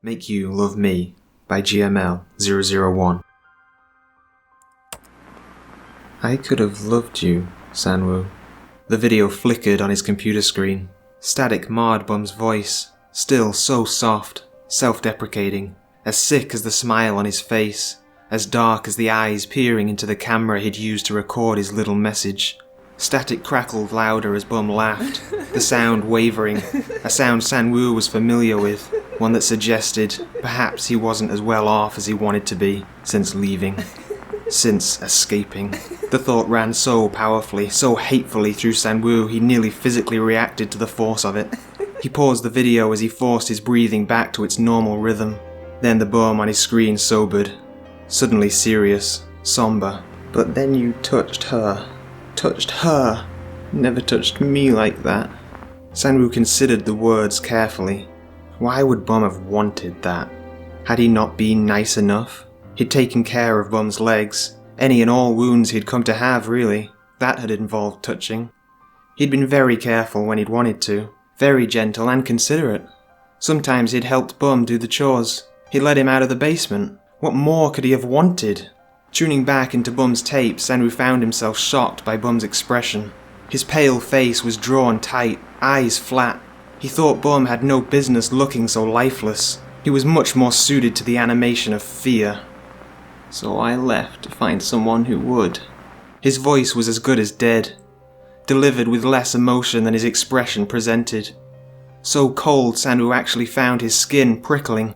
Make You Love Me by GML001. I could have loved you, Sangwoo. The video flickered on his computer screen. Static marred Bum's voice, still so soft, self-deprecating, as sick as the smile on his face, as dark as the eyes peering into the camera he'd used to record his little message. Static crackled louder as Bum laughed, the sound wavering, a sound Sangwoo was familiar with, one that suggested perhaps he wasn't as well off as he wanted to be since leaving, since escaping. The thought ran so powerfully, so hatefully through Sangwoo he nearly physically reacted to the force of it. He paused the video as he forced his breathing back to its normal rhythm. Then the Bum on his screen sobered, suddenly serious, somber. But then you touched her. Touched her. Never touched me like that. Sangwoo considered the words carefully. Why would Bum have wanted that? Had he not been nice enough? He'd taken care of Bum's legs. Any and all wounds he'd come to have, really. That had involved touching. He'd been very careful when he'd wanted to. Very gentle and considerate. Sometimes he'd helped Bum do the chores. He'd let him out of the basement. What more could he have wanted? Tuning back into Bum's tape, Sangwoo found himself shocked by Bum's expression. His pale face was drawn tight, eyes flat. He thought Bum had no business looking so lifeless. He was much more suited to the animation of fear. So I left to find someone who would. His voice was as good as dead, delivered with less emotion than his expression presented. So cold, Sangwoo actually found his skin prickling.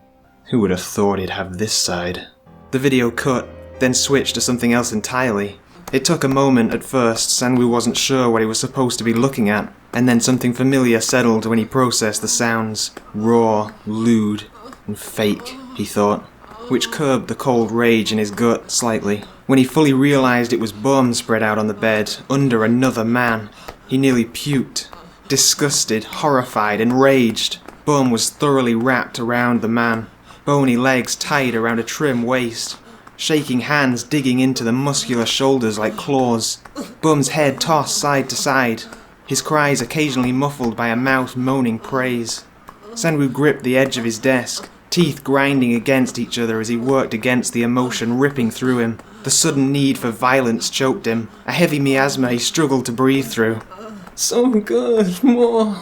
Who would have thought he'd have this side? The video cut, then switched to something else entirely. It took a moment at first. Sangwoo wasn't sure what he was supposed to be looking at, and then something familiar settled when he processed the sounds. Raw, lewd, and fake, he thought, which curbed the cold rage in his gut slightly. When he fully realized it was Bum spread out on the bed, under another man, he nearly puked. Disgusted, horrified, enraged, Bum was thoroughly wrapped around the man, bony legs tied around a trim waist, shaking hands digging into the muscular shoulders like claws, Bum's head tossed side to side, his cries occasionally muffled by a mouth moaning praise. Sangwoo gripped the edge of his desk, teeth grinding against each other as he worked against the emotion ripping through him. The sudden need for violence choked him, a heavy miasma he struggled to breathe through. So good, more.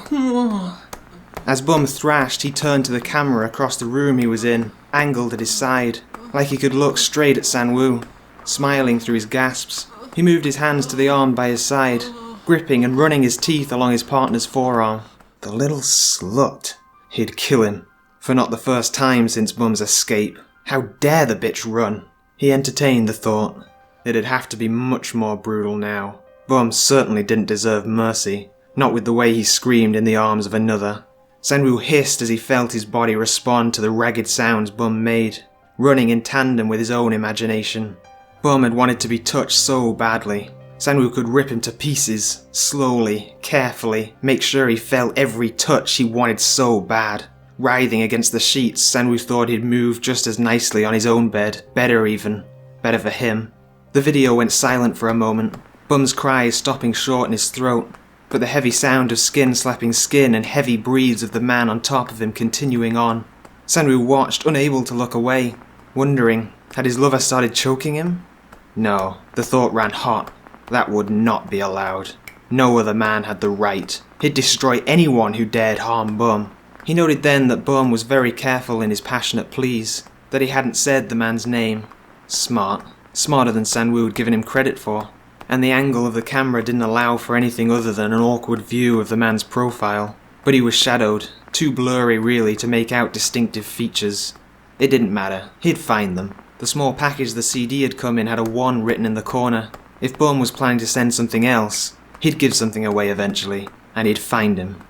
As Bum thrashed, he turned to the camera across the room he was in, angled at his side, like he could look straight at Sangwoo, smiling through his gasps. He moved his hands to the arm by his side, gripping and running his teeth along his partner's forearm. The little slut. He'd kill him. For not the first time since Bum's escape. How dare the bitch run? He entertained the thought. It'd have to be much more brutal now. Bum certainly didn't deserve mercy, not with the way he screamed in the arms of another. Sangwoo hissed as he felt his body respond to the ragged sounds Bum made, running in tandem with his own imagination. Bum had wanted to be touched so badly. Sangwoo could rip him to pieces, slowly, carefully, make sure he felt every touch he wanted so bad. Writhing against the sheets, Sangwoo thought he'd move just as nicely on his own bed, better even. Better for him. The video went silent for a moment, Bum's cries stopping short in his throat, but the heavy sound of skin slapping skin and heavy breathes of the man on top of him continuing on. Sangwoo watched, unable to look away, wondering, had his lover started choking him? No, the thought ran hot. That would not be allowed. No other man had the right. He'd destroy anyone who dared harm Bum. He noted then that Bum was very careful in his passionate pleas, that he hadn't said the man's name. Smart. Smarter than Sangwoo had given him credit for. And the angle of the camera didn't allow for anything other than an awkward view of the man's profile. But he was shadowed, too blurry really to make out distinctive features. It didn't matter. He'd find them. The small package the CD had come in had a 1 written in the corner. If Bum was planning to send something else, he'd give something away eventually, and he'd find him.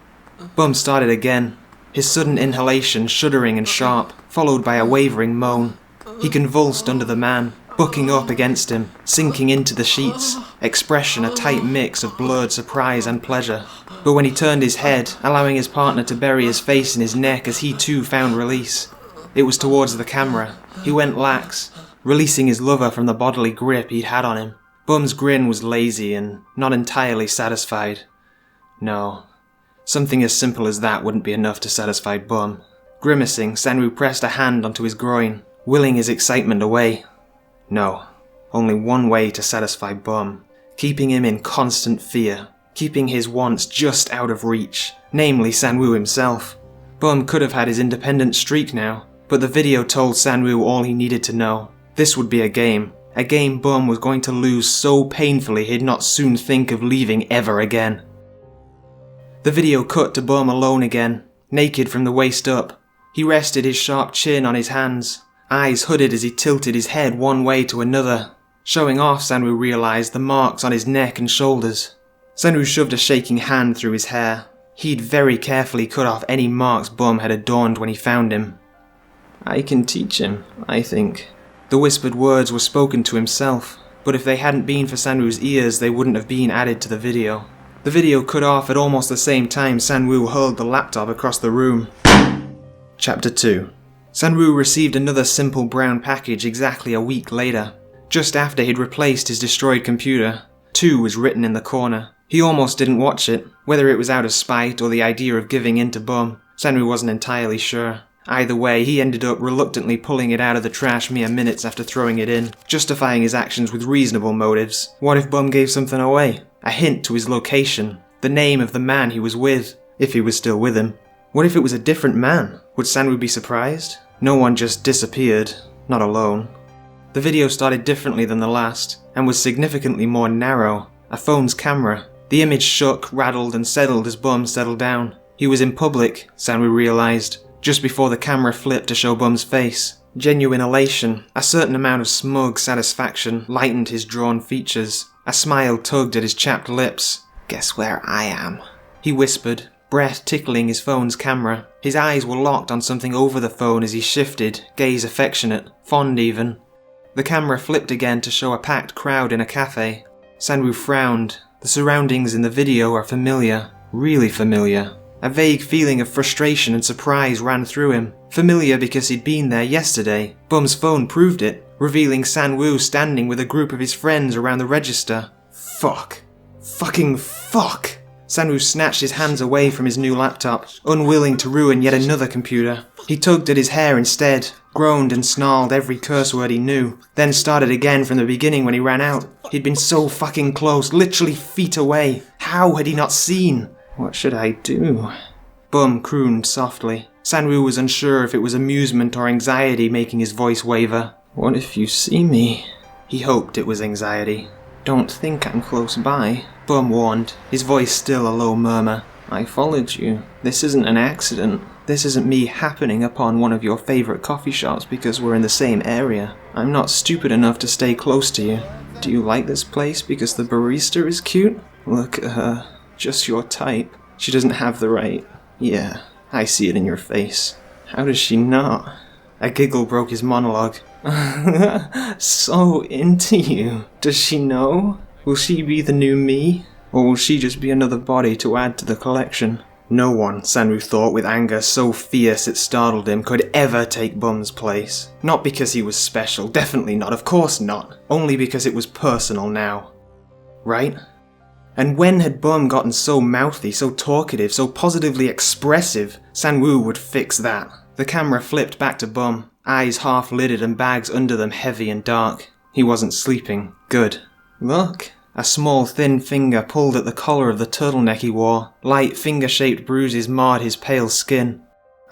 Bum started again. His sudden inhalation shuddering and sharp, followed by a wavering moan. He convulsed under the man, bucking up against him, sinking into the sheets, expression a tight mix of blurred surprise and pleasure. But when he turned his head, allowing his partner to bury his face in his neck as he too found release, it was towards the camera. He went lax, releasing his lover from the bodily grip he'd had on him. Bum's grin was lazy and not entirely satisfied. No. Something as simple as that wouldn't be enough to satisfy Bum. Grimacing, Sangwoo pressed a hand onto his groin, willing his excitement away. No, only one way to satisfy Bum, keeping him in constant fear, keeping his wants just out of reach, namely Sangwoo himself. Bum could have had his independent streak now, but the video told Sangwoo all he needed to know. This would be a game Bum was going to lose so painfully he'd not soon think of leaving ever again. The video cut to Bum alone again, naked from the waist up. He rested his sharp chin on his hands, eyes hooded as he tilted his head one way to another, showing off, Sangwoo realised, the marks on his neck and shoulders. Sangwoo shoved a shaking hand through his hair. He'd very carefully cut off any marks Bum had adorned when he found him. I can teach him, I think. The whispered words were spoken to himself, but if they hadn't been for Sangwoo's ears, they wouldn't have been added to the video. The video cut off at almost the same time Sangwoo hurled the laptop across the room. Chapter 2. Sangwoo received another simple brown package exactly a week later. Just after he'd replaced his destroyed computer, 2 was written in the corner. He almost didn't watch it, whether it was out of spite or the idea of giving in to Bum. Sangwoo wasn't entirely sure. Either way, he ended up reluctantly pulling it out of the trash mere minutes after throwing it in, justifying his actions with reasonable motives. What if Bum gave something away? A hint to his location, the name of the man he was with, if he was still with him. What if it was a different man? Would Sangwoo be surprised? No one just disappeared, not alone. The video started differently than the last, and was significantly more narrow, a phone's camera. The image shook, rattled, and settled as Bum settled down. He was in public, Sangwoo realised, just before the camera flipped to show Bum's face. Genuine elation, a certain amount of smug satisfaction lightened his drawn features. A smile tugged at his chapped lips. Guess where I am? He whispered, breath tickling his phone's camera. His eyes were locked on something over the phone as he shifted, gaze affectionate, fond even. The camera flipped again to show a packed crowd in a cafe. Sangwoo frowned. The surroundings in the video are familiar, really familiar. A vague feeling of frustration and surprise ran through him. Familiar because he'd been there yesterday. Bum's phone proved it, revealing Sangwoo standing with a group of his friends around the register. Fuck. Fucking fuck. Sangwoo snatched his hands away from his new laptop, unwilling to ruin yet another computer. He tugged at his hair instead, groaned and snarled every curse word he knew, then started again from the beginning when he ran out. He'd been so fucking close, literally feet away. How had he not seen? What should I do? Bum crooned softly. Sangwoo was unsure if it was amusement or anxiety making his voice waver. What if you see me? He hoped it was anxiety. Don't think I'm close by, Bum warned, his voice still a low murmur. I followed you. This isn't an accident. This isn't me happening upon one of your favourite coffee shops because we're in the same area. I'm not stupid enough to stay close to you. Do you like this place because the barista is cute? Look at her. Just your type. She doesn't have the right... Yeah, I see it in your face. How does she not? A giggle broke his monologue. So into you. Does she know? Will she be the new me? Or will she just be another body to add to the collection? No one, Sangwoo thought with anger so fierce it startled him, could ever take Bum's place. Not because he was special, definitely not, of course not. Only because it was personal now. Right? And when had Bum gotten so mouthy, so talkative, so positively expressive? Sangwoo would fix that. The camera flipped back to Bum, eyes half-lidded and bags under them heavy and dark. He wasn't sleeping. Good. Look. A small thin finger pulled at the collar of the turtleneck he wore. Light finger-shaped bruises marred his pale skin.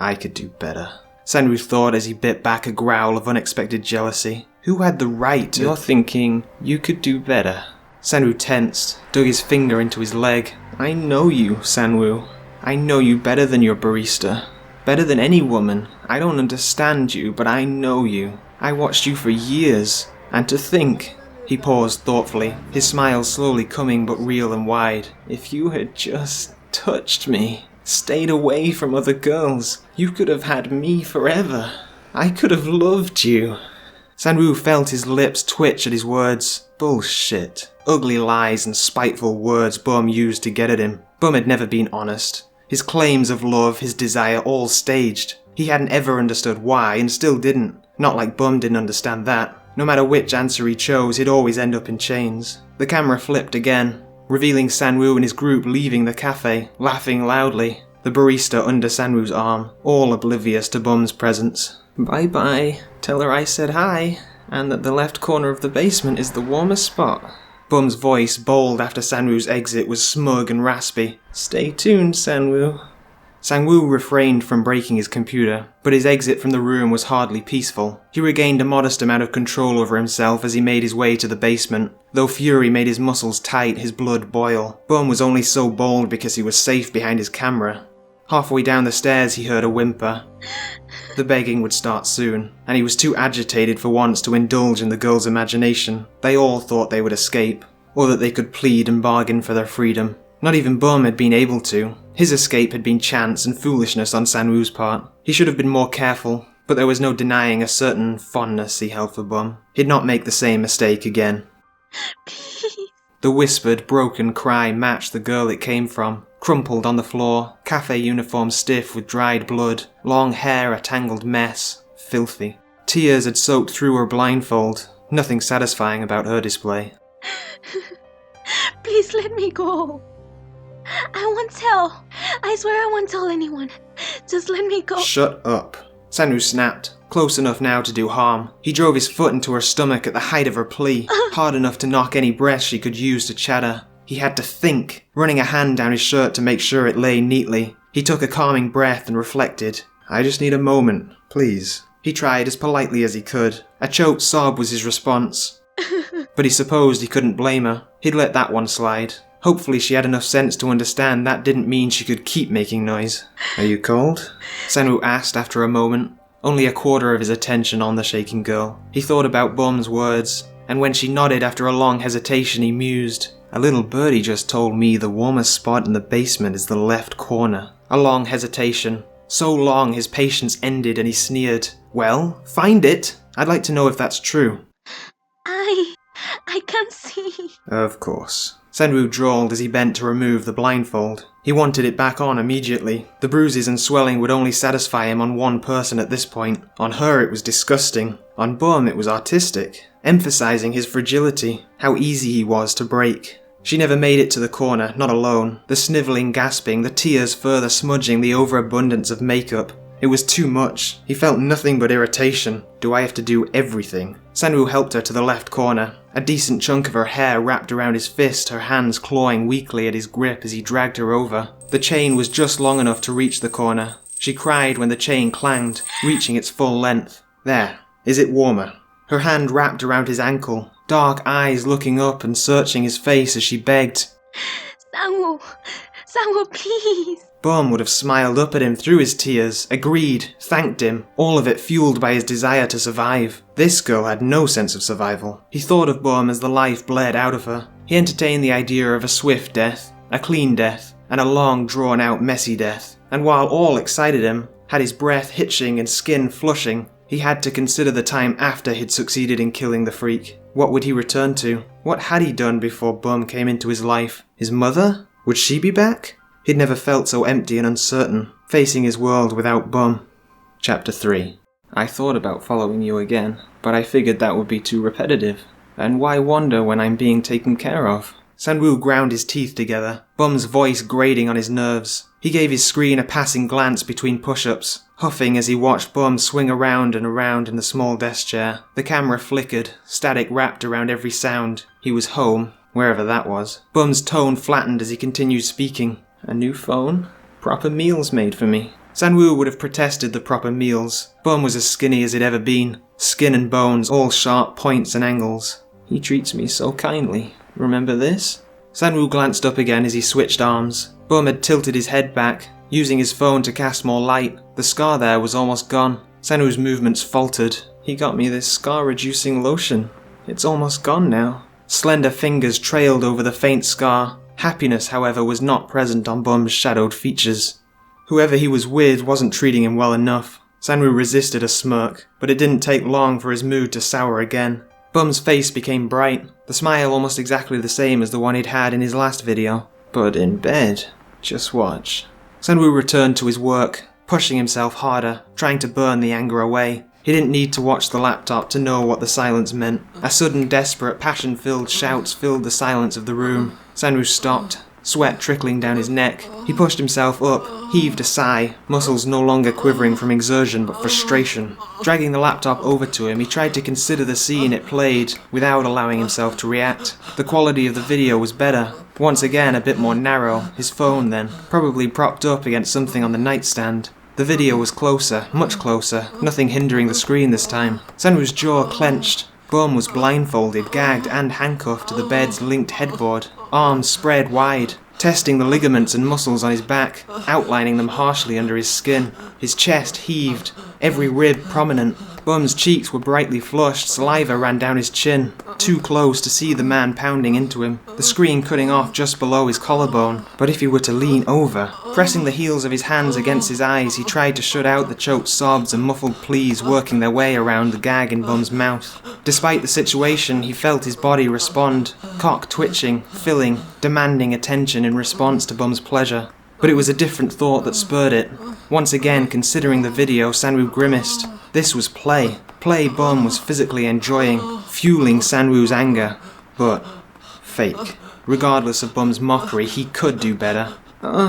I could do better, Sangwoo thought as he bit back a growl of unexpected jealousy. Who had the right to... You're thinking you could do better. Sangwoo tensed, dug his finger into his leg. I know you, Sangwoo. I know you better than your barista. Better than any woman. I don't understand you, but I know you. I watched you for years. And to think... He paused thoughtfully, his smile slowly coming but real and wide. If you had just touched me, stayed away from other girls, you could have had me forever. I could have loved you. Sangwoo felt his lips twitch at his words. Bullshit. Ugly lies and spiteful words Bum used to get at him. Bum had never been honest. His claims of love, his desire, all staged. He hadn't ever understood why, and still didn't. Not like Bum didn't understand that. No matter which answer he chose, he'd always end up in chains. The camera flipped again, revealing Sangwoo and his group leaving the cafe, laughing loudly. the barista under Sangwoo's arm, all oblivious to Bum's presence. "Bye-bye. Tell her I said hi, and that the left corner of the basement is the warmest spot." Bum's voice, bold after Sangwoo's exit, was smug and raspy. "Stay tuned, Sangwoo." Sangwoo refrained from breaking his computer, but his exit from the room was hardly peaceful. He regained a modest amount of control over himself as he made his way to the basement. Though fury made his muscles tight, his blood boil. Bum was only so bold because he was safe behind his camera. Halfway down the stairs he heard a whimper. The begging would start soon, and he was too agitated for once to indulge in the girl's imagination. They all thought they would escape, or that they could plead and bargain for their freedom. Not even Bum had been able to. His escape had been chance and foolishness on Sangwoo's part. He should have been more careful, but there was no denying a certain fondness he held for Bum. He'd not make the same mistake again. Please. The whispered, broken cry matched the girl it came from. Crumpled on the floor, cafe uniform stiff with dried blood, long hair a tangled mess, filthy. Tears had soaked through her blindfold, nothing satisfying about her display. Please let me go. I won't tell. I swear I won't tell anyone. Just let me go. Shut up. Sangwoo snapped, close enough now to do harm. He drove his foot into her stomach at the height of her plea, hard enough to knock any breath she could use to chatter. He had to think, running a hand down his shirt to make sure it lay neatly. He took a calming breath and reflected. "I just need a moment, please." He tried as politely as he could. A choked sob was his response. But he supposed he couldn't blame her. He'd let that one slide. Hopefully she had enough sense to understand that didn't mean she could keep making noise. "Are you cold?" Sangwoo asked after a moment, only a quarter of his attention on the shaking girl. He thought about Bum's words, and when she nodded after a long hesitation he mused. "A little birdie just told me the warmest spot in the basement is the left corner." A long hesitation. So long his patience ended and he sneered. "Well, find it! I'd like to know if that's true." I can't see. "Of course." Sangwoo drawled as he bent to remove the blindfold. He wanted it back on immediately. The bruises and swelling would only satisfy him on one person at this point. On her it was disgusting. On Bum it was artistic, emphasizing his fragility, how easy he was to break. She never made it to the corner, not alone. The snivelling, gasping, the tears further smudging the overabundance of makeup. It was too much. He felt nothing but irritation. Do I have to do everything? Sangwoo helped her to the left corner. A decent chunk of her hair wrapped around his fist, her hands clawing weakly at his grip as he dragged her over. The chain was just long enough to reach the corner. She cried when the chain clanged, reaching its full length. There. Is it warmer? Her hand wrapped around his ankle, dark eyes looking up and searching his face as she begged. Sangwoo, please. Bum would have smiled up at him through his tears, agreed, thanked him, all of it fueled by his desire to survive. This girl had no sense of survival. He thought of Bum as the life bled out of her. He entertained the idea of a swift death, a clean death, and a long, drawn-out, messy death. And while all excited him, had his breath hitching and skin flushing, he had to consider the time after he'd succeeded in killing the freak. What would he return to? What had he done before Bum came into his life? His mother? Would she be back? He'd never felt so empty and uncertain, facing his world without Bum. Chapter 3. I thought about following you again, but I figured that would be too repetitive. And why wonder when I'm being taken care of? Sangwoo ground his teeth together, Bum's voice grating on his nerves. He gave his screen a passing glance between push-ups, huffing as he watched Bum swing around and around in the small desk chair. The camera flickered, static wrapped around every sound. He was home, wherever that was. Bum's tone flattened as he continued speaking. A new phone? Proper meals made for me. Sangwoo would have protested the proper meals. Bum was as skinny as he'd ever been. Skin and bones, all sharp points and angles. He treats me so kindly. Remember this? Sangwoo glanced up again as he switched arms. Bum had tilted his head back, using his phone to cast more light. The scar there was almost gone. Sangwoo's movements faltered. He got me this scar-reducing lotion. It's almost gone now. Slender fingers trailed over the faint scar. Happiness, however, was not present on Bum's shadowed features. Whoever he was with wasn't treating him well enough. Sangwoo resisted a smirk, but it didn't take long for his mood to sour again. Bum's face became bright, the smile almost exactly the same as the one he'd had in his last video. But in bed. Just watch. Sangwoo returned to his work, pushing himself harder, trying to burn the anger away. He didn't need to watch the laptop to know what the silence meant. A sudden, desperate, passion-filled shouts filled the silence of the room. Sangwoo stopped, sweat trickling down his neck. He pushed himself up, heaved a sigh, muscles no longer quivering from exertion but frustration. Dragging the laptop over to him, he tried to consider the scene it played without allowing himself to react. The quality of the video was better. Once again, a bit more narrow. His phone then, probably propped up against something on the nightstand. The video was closer, much closer, nothing hindering the screen this time. Sangwoo's jaw clenched. Bum was blindfolded, gagged and handcuffed to the bed's linked headboard, arms spread wide, testing the ligaments and muscles on his back, outlining them harshly under his skin. His chest heaved, every rib prominent. Bum's cheeks were brightly flushed, saliva ran down his chin, too close to see the man pounding into him, the screen cutting off just below his collarbone. But if he were to lean over, pressing the heels of his hands against his eyes, he tried to shut out the choked sobs and muffled pleas working their way around the gag in Bum's mouth. Despite the situation, he felt his body respond, cock twitching, filling, demanding attention in response to Bum's pleasure. But it was a different thought that spurred it. Once again, considering the video, Sangwoo grimaced. This was play. Play Bum was physically enjoying, fueling Sangwoo's anger. But fake. Regardless of Bum's mockery, he could do better.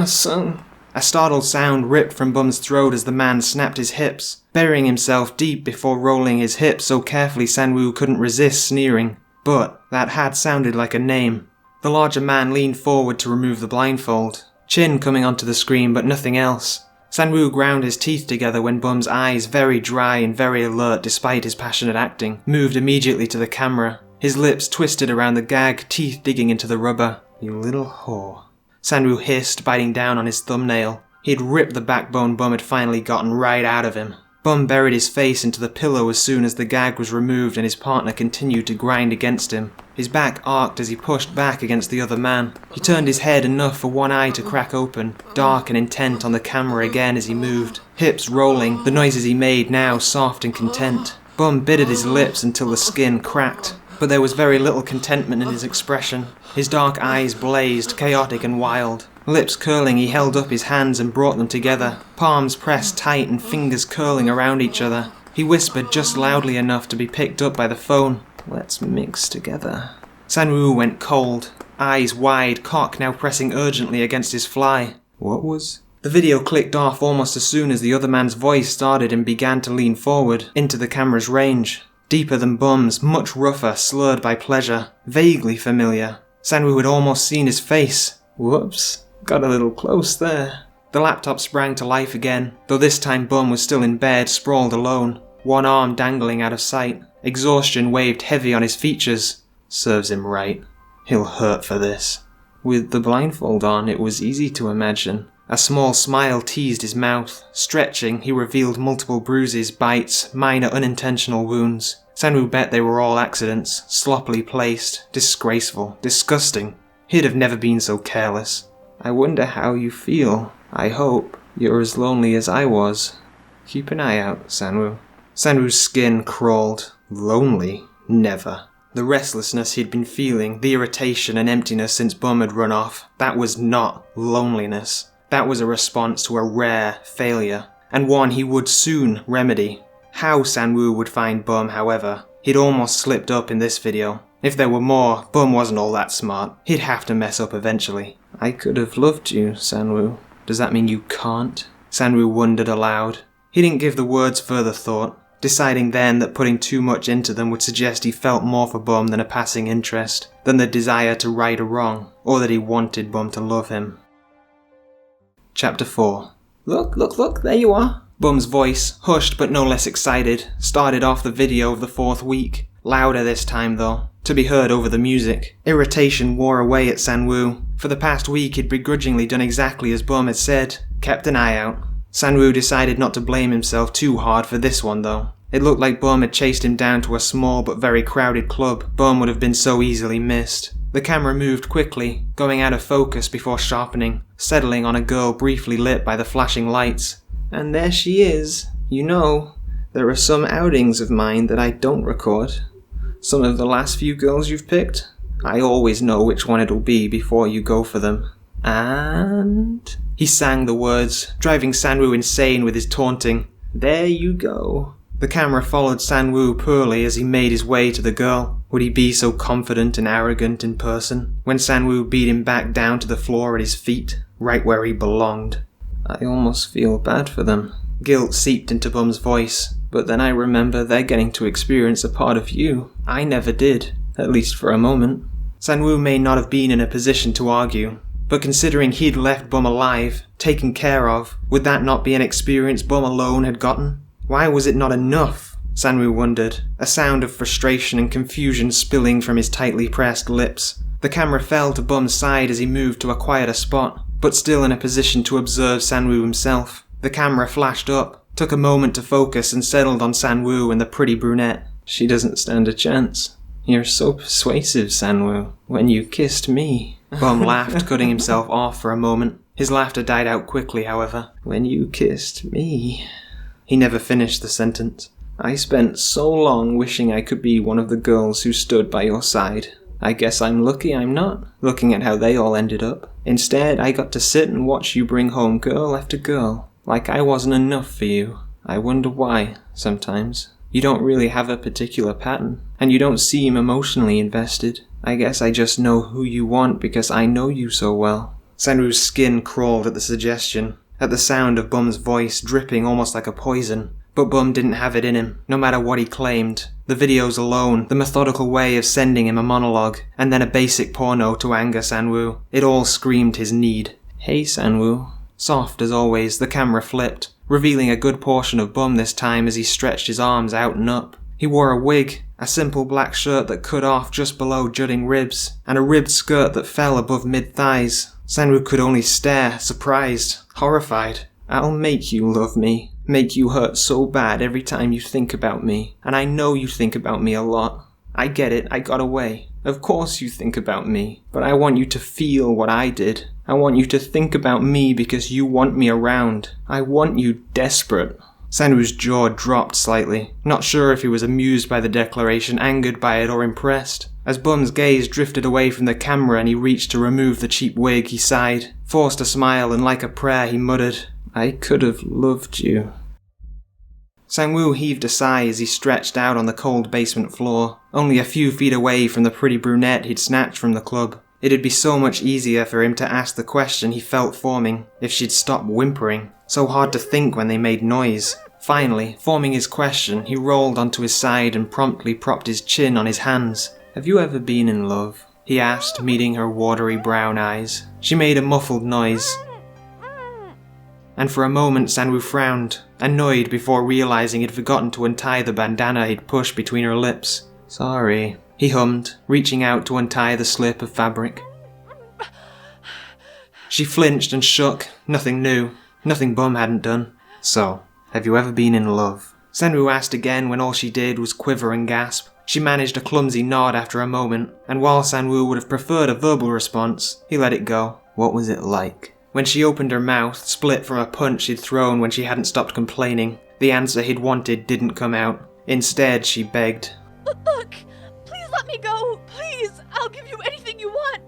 Son. A startled sound ripped from Bum's throat as the man snapped his hips, burying himself deep before rolling his hips so carefully Sangwoo couldn't resist sneering. But that had sounded like a name. The larger man leaned forward to remove the blindfold, chin coming onto the screen but nothing else. Sangwoo ground his teeth together when Bum's eyes, very dry and very alert despite his passionate acting, moved immediately to the camera. His lips twisted around the gag, teeth digging into the rubber. "You little whore," Sangwoo hissed, biting down on his thumbnail. He had ripped the backbone Bum had finally gotten right out of him. Bum buried his face into the pillow as soon as the gag was removed and his partner continued to grind against him. His back arced as he pushed back against the other man. He turned his head enough for one eye to crack open, dark and intent on the camera again as he moved, hips rolling, the noises he made now soft and content. Bum bit at his lips until the skin cracked, but there was very little contentment in his expression. His dark eyes blazed, chaotic and wild. Lips curling, he held up his hands and brought them together, palms pressed tight and fingers curling around each other. He whispered just loudly enough to be picked up by the phone. "Let's mix together." Sangwoo went cold, eyes wide, cock now pressing urgently against his fly. What was? The video clicked off almost as soon as the other man's voice started and began to lean forward, into the camera's range. Deeper than Bum's, much rougher, slurred by pleasure, vaguely familiar. Sangwoo had almost seen his face. Whoops. Got a little close there. The laptop sprang to life again, though this time Bum was still in bed, sprawled alone, one arm dangling out of sight. Exhaustion waved heavy on his features. Serves him right. He'll hurt for this. With the blindfold on, it was easy to imagine. A small smile teased his mouth. Stretching, he revealed multiple bruises, bites, minor unintentional wounds. Sangwoo bet they were all accidents, sloppily placed, disgraceful, disgusting. He'd have never been so careless. I wonder how you feel. I hope you're as lonely as I was. Keep an eye out, Sangwoo. Sangwoo's skin crawled. Lonely? Never. The restlessness he'd been feeling, the irritation and emptiness since Bum had run off, that was not loneliness. That was a response to a rare failure, and one he would soon remedy. How Sangwoo would find Bum, however, he'd almost slipped up in this video. If there were more, Bum wasn't all that smart. He'd have to mess up eventually. I could have loved you, Sangwoo. Does that mean you can't? Sangwoo wondered aloud. He didn't give the words further thought, deciding then that putting too much into them would suggest he felt more for Bum than a passing interest, than the desire to right a wrong, or that he wanted Bum to love him. Chapter 4. Look, there you are. Bum's voice, hushed but no less excited, started off the video of the 4th week. Louder this time though, to be heard over the music. Irritation wore away at Sangwoo. For the past week he'd begrudgingly done exactly as Bum had said, kept an eye out. Sangwoo decided not to blame himself too hard for this one though. It looked like Bum had chased him down to a small but very crowded club. Bum would have been so easily missed. The camera moved quickly, going out of focus before sharpening, settling on a girl briefly lit by the flashing lights. And there she is. You know, there are some outings of mine that I don't record. Some of the last few girls you've picked, I always know which one it'll be before you go for them. And... he sang the words, driving Sangwoo insane with his taunting. There you go. The camera followed Sangwoo poorly as he made his way to the girl. Would he be so confident and arrogant in person when Sangwoo beat him back down to the floor at his feet, right where he belonged? I almost feel bad for them. Guilt seeped into Bum's voice, but then I remember they're getting to experience a part of you. I never did, at least for a moment. Sangwoo may not have been in a position to argue, but considering he'd left Bum alive, taken care of, would that not be an experience Bum alone had gotten? Why was it not enough? Sangwoo wondered, a sound of frustration and confusion spilling from his tightly pressed lips. The camera fell to Bum's side as he moved to a quieter spot, but still in a position to observe Sangwoo himself. The camera flashed up, took a moment to focus and settled on Sangwoo and the pretty brunette. She doesn't stand a chance. You're so persuasive, Sangwoo. When you kissed me. Bum laughed, cutting himself off for a moment. His laughter died out quickly, however. When you kissed me. He never finished the sentence. I spent so long wishing I could be one of the girls who stood by your side. I guess I'm lucky I'm not, looking at how they all ended up. Instead, I got to sit and watch you bring home girl after girl. Like I wasn't enough for you. I wonder why, sometimes. You don't really have a particular pattern, and you don't seem emotionally invested. I guess I just know who you want because I know you so well. Sangwoo's skin crawled at the suggestion, at the sound of Bum's voice dripping almost like a poison. But Bum didn't have it in him, no matter what he claimed. The videos alone, the methodical way of sending him a monologue, and then a basic porno to anger Sangwoo, it all screamed his need. Hey Sangwoo. Soft as always, the camera flipped, revealing a good portion of Bum this time as he stretched his arms out and up. He wore a wig, a simple black shirt that cut off just below jutting ribs, and a ribbed skirt that fell above mid-thighs. Sangwoo could only stare, surprised, horrified. I'll make you love me. Make you hurt so bad every time you think about me. And I know you think about me a lot. I get it, I got away. Of course you think about me. But I want you to feel what I did. I want you to think about me because you want me around. I want you desperate. Sangwoo's jaw dropped slightly, not sure if he was amused by the declaration, angered by it, or impressed. As Bum's gaze drifted away from the camera and he reached to remove the cheap wig, he sighed, forced a smile, and like a prayer he muttered, I could have loved you. Sangwoo heaved a sigh as he stretched out on the cold basement floor, only a few feet away from the pretty brunette he'd snatched from the club. It'd be so much easier for him to ask the question he felt forming if she'd stop whimpering. So hard to think when they made noise. Finally, forming his question, he rolled onto his side and promptly propped his chin on his hands. Have you ever been in love? He asked, meeting her watery brown eyes. She made a muffled noise. And for a moment Sangwoo frowned, annoyed before realizing he'd forgotten to untie the bandana he'd pushed between her lips. Sorry, he hummed, reaching out to untie the slip of fabric. She flinched and shook, nothing new, nothing Bum hadn't done. So, have you ever been in love? Sangwoo asked again when all she did was quiver and gasp. She managed a clumsy nod after a moment, and while Sangwoo would have preferred a verbal response, he let it go. What was it like? When she opened her mouth, split from a punch she'd thrown when she hadn't stopped complaining, the answer he'd wanted didn't come out. Instead, she begged. Look, please let me go. Please, I'll give you anything you want.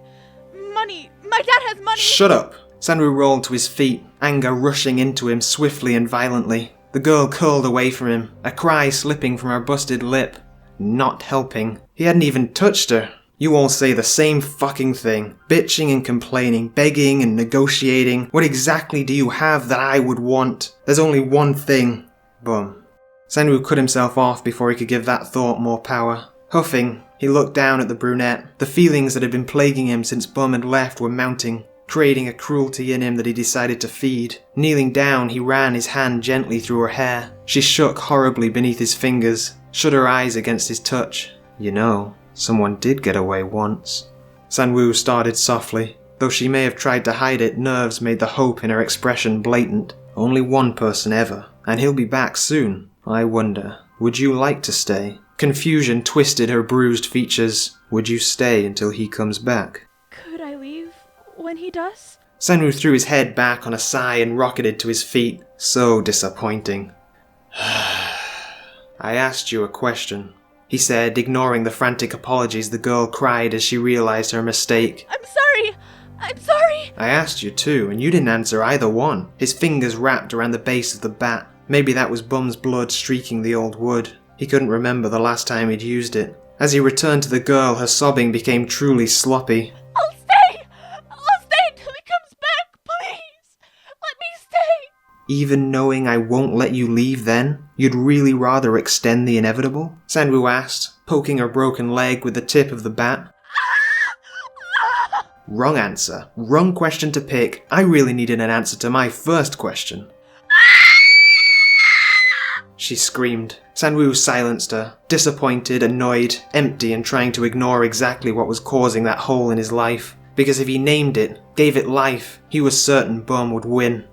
Money. My dad has money. Shut up. Sangwoo rolled to his feet, anger rushing into him swiftly and violently. The girl curled away from him, a cry slipping from her busted lip. Not helping. He hadn't even touched her. You all say the same fucking thing. Bitching and complaining, begging and negotiating. What exactly do you have that I would want? There's only one thing. Bum. Sangwoo cut himself off before he could give that thought more power. Huffing, he looked down at the brunette. The feelings that had been plaguing him since Bum had left were mounting, creating a cruelty in him that he decided to feed. Kneeling down, he ran his hand gently through her hair. She shook horribly beneath his fingers, shut her eyes against his touch. You know, someone did get away once. Sangwoo started softly. Though she may have tried to hide it, nerves made the hope in her expression blatant. Only one person ever, and he'll be back soon. I wonder, would you like to stay? Confusion twisted her bruised features. Would you stay until he comes back? Could I leave when he does? Sangwoo threw his head back on a sigh and rocketed to his feet. So disappointing. I asked you a question, he said, ignoring the frantic apologies the girl cried as she realized her mistake. I'm sorry! I'm sorry! I asked you too, and you didn't answer either one. His fingers wrapped around the base of the bat. Maybe that was Bum's blood streaking the old wood. He couldn't remember the last time he'd used it. As he returned to the girl, her sobbing became truly sloppy. I'll stay! I'll stay until he comes back, please! Let me stay! Even knowing I won't let you leave then, you'd really rather extend the inevitable? Sangwoo asked, poking her broken leg with the tip of the bat. Wrong answer. Wrong question to pick. I really needed an answer to my first question. She screamed. Sangwoo silenced her, disappointed, annoyed, empty, and trying to ignore exactly what was causing that hole in his life. Because if he named it, gave it life, he was certain Bum would win.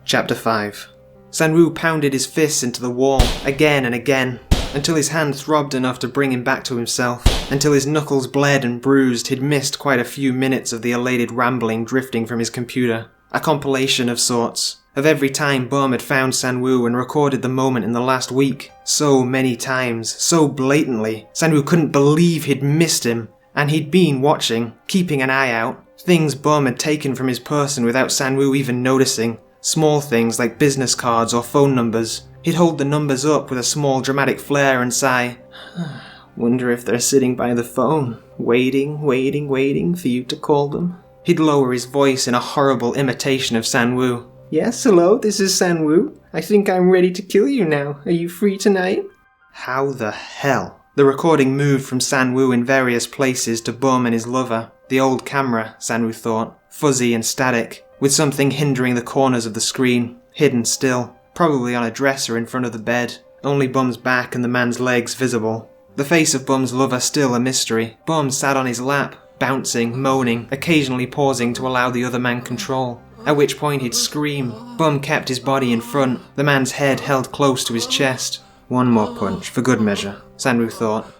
Chapter 5. Sangwoo pounded his fists into the wall, again and again, until his hand throbbed enough to bring him back to himself, until his knuckles bled and bruised. He'd missed quite a few minutes of the elated rambling drifting from his computer. A compilation of sorts, of every time Bum had found Sangwoo and recorded the moment in the last week. So many times, so blatantly, Sangwoo couldn't believe he'd missed him, and he'd been watching, keeping an eye out. Things Bum had taken from his person without Sangwoo even noticing. Small things like business cards or phone numbers. He'd hold the numbers up with a small dramatic flair and sigh. Wonder if they're sitting by the phone, waiting for you to call them. He'd lower his voice in a horrible imitation of Sangwoo. Yes, hello, this is Sangwoo. I think I'm ready to kill you now. Are you free tonight? How the hell? The recording moved from Sangwoo in various places to Bum and his lover. The old camera, Sangwoo thought, fuzzy and static, with something hindering the corners of the screen, hidden still, probably on a dresser in front of the bed, only Bum's back and the man's legs visible. The face of Bum's lover still a mystery. Bum sat on his lap, bouncing, moaning, occasionally pausing to allow the other man control, at which point he'd scream. Bum kept his body in front, the man's head held close to his chest. One more punch, for good measure, Sangwoo thought.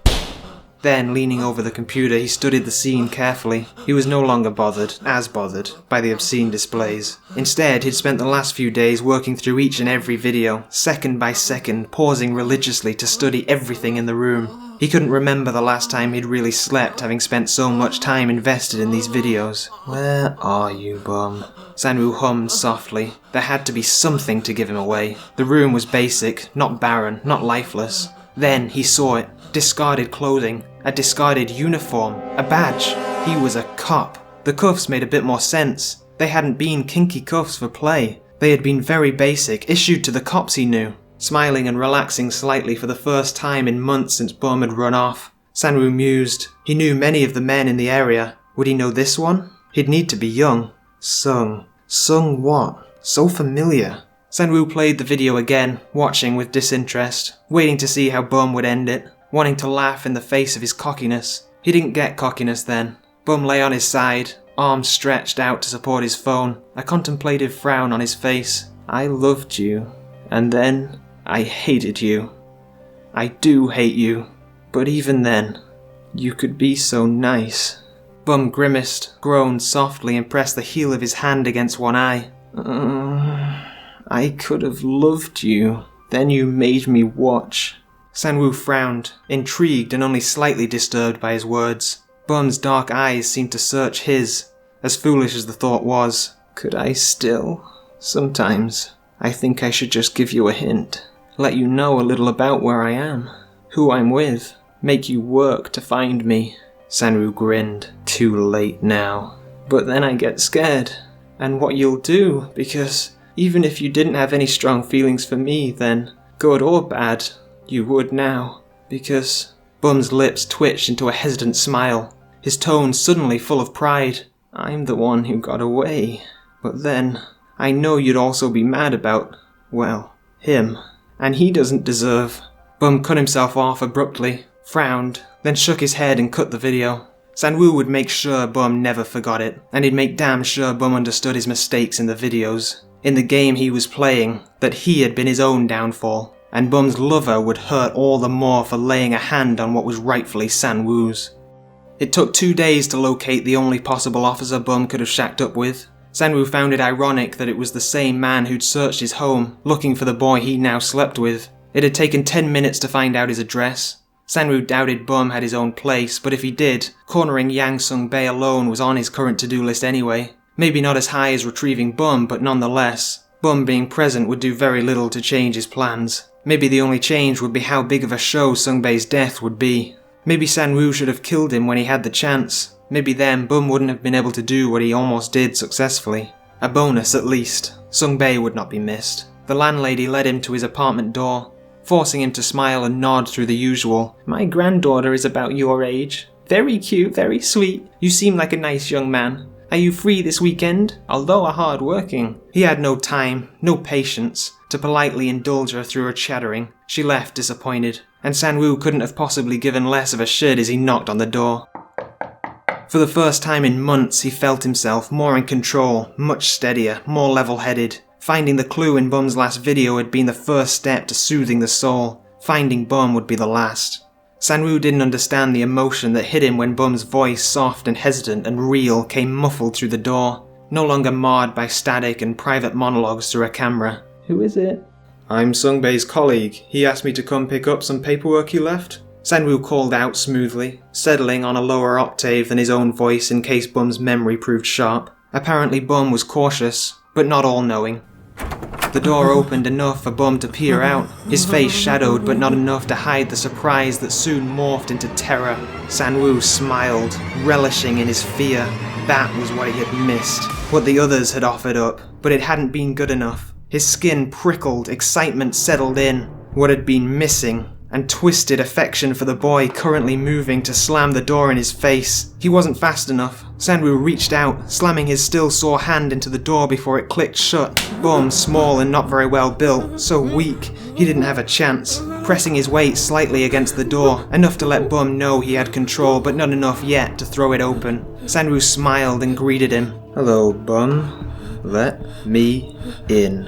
Then, leaning over the computer, he studied the scene carefully. He was no longer bothered, by the obscene displays. Instead, he'd spent the last few days working through each and every video, second by second, pausing religiously to study everything in the room. He couldn't remember the last time he'd really slept, having spent so much time invested in these videos. Where are you, Bum? Sangwoo hummed softly. There had to be something to give him away. The room was basic, not barren, not lifeless. Then he saw it. Discarded clothing, a discarded uniform, a badge. He was a cop. The cuffs made a bit more sense. They hadn't been kinky cuffs for play. They had been very basic, issued to the cops he knew. Smiling and relaxing slightly for the first time in months since Bum had run off, Sangwoo mused. He knew many of the men in the area. Would he know this one? He'd need to be young. Sung. Sung what? So familiar. Sangwoo played the video again, watching with disinterest, waiting to see how Bum would end it, wanting to laugh in the face of his cockiness. He didn't get cockiness then. Bum lay on his side, arms stretched out to support his phone, a contemplative frown on his face. I loved you, and then I hated you. I do hate you, but even then, you could be so nice. Bum grimaced, groaned softly, and pressed the heel of his hand against one eye. I could have loved you. Then you made me watch. Sangwoo frowned, intrigued and only slightly disturbed by his words. Bum's dark eyes seemed to search his, as foolish as the thought was. Could I still? Sometimes, I think I should just give you a hint. Let you know a little about where I am, who I'm with, make you work to find me. Sangwoo grinned. Too late now. But then I get scared, and what you'll do, because even if you didn't have any strong feelings for me then, good or bad, you would now. Because Bum's lips twitched into a hesitant smile, his tone suddenly full of pride. I'm the one who got away. But then, I know you'd also be mad about, well, him. And he doesn't deserve. Bum cut himself off abruptly, frowned, then shook his head and cut the video. Sangwoo would make sure Bum never forgot it, and he'd make damn sure Bum understood his mistakes in the videos. In the game he was playing, that he had been his own downfall, and Bum's lover would hurt all the more for laying a hand on what was rightfully Sangwoo's. It took 2 days to locate the only possible officer Bum could have shacked up with. Sangwoo found it ironic that it was the same man who'd searched his home, looking for the boy he now slept with. It had taken 10 minutes to find out his address. Sangwoo doubted Bum had his own place, but if he did, cornering Yangsung Bay alone was on his current to-do list anyway. Maybe not as high as retrieving Bum, but nonetheless. Bum being present would do very little to change his plans. Maybe the only change would be how big of a show Sungbei's death would be. Maybe Sangwoo should have killed him when he had the chance. Maybe then Bum wouldn't have been able to do what he almost did successfully. A bonus at least. Sungbei would not be missed. The landlady led him to his apartment door, forcing him to smile and nod through the usual. "My granddaughter is about your age. Very cute, very sweet. You seem like a nice young man. Are you free this weekend? Although hard working." He had no time, no patience, to politely indulge her through her chattering. She left disappointed, and Sangwoo couldn't have possibly given less of a shit as he knocked on the door. For the first time in months, he felt himself more in control, much steadier, more level-headed. Finding the clue in Bum's last video had been the first step to soothing the soul. Finding Bum would be the last. Sangwoo didn't understand the emotion that hit him when Bum's voice, soft and hesitant and real, came muffled through the door, no longer marred by static and private monologues through a camera. "Who is it?" "I'm Sungbei's colleague. He asked me to come pick up some paperwork he left." Sangwoo called out smoothly, settling on a lower octave than his own voice in case Bum's memory proved sharp. Apparently Bum was cautious, but not all-knowing. The door opened enough for Bum to peer out, his face shadowed but not enough to hide the surprise that soon morphed into terror. Sangwoo smiled, relishing in his fear. That was what he had missed, what the others had offered up, but it hadn't been good enough. His skin prickled, excitement settled in. What had been missing, and twisted affection for the boy currently moving to slam the door in his face. He wasn't fast enough. Sangwoo reached out, slamming his still sore hand into the door before it clicked shut. Bum, small and not very well built, so weak, he didn't have a chance. Pressing his weight slightly against the door, enough to let Bum know he had control, but not enough yet to throw it open. Sangwoo smiled and greeted him. "Hello, Bum. Let me in."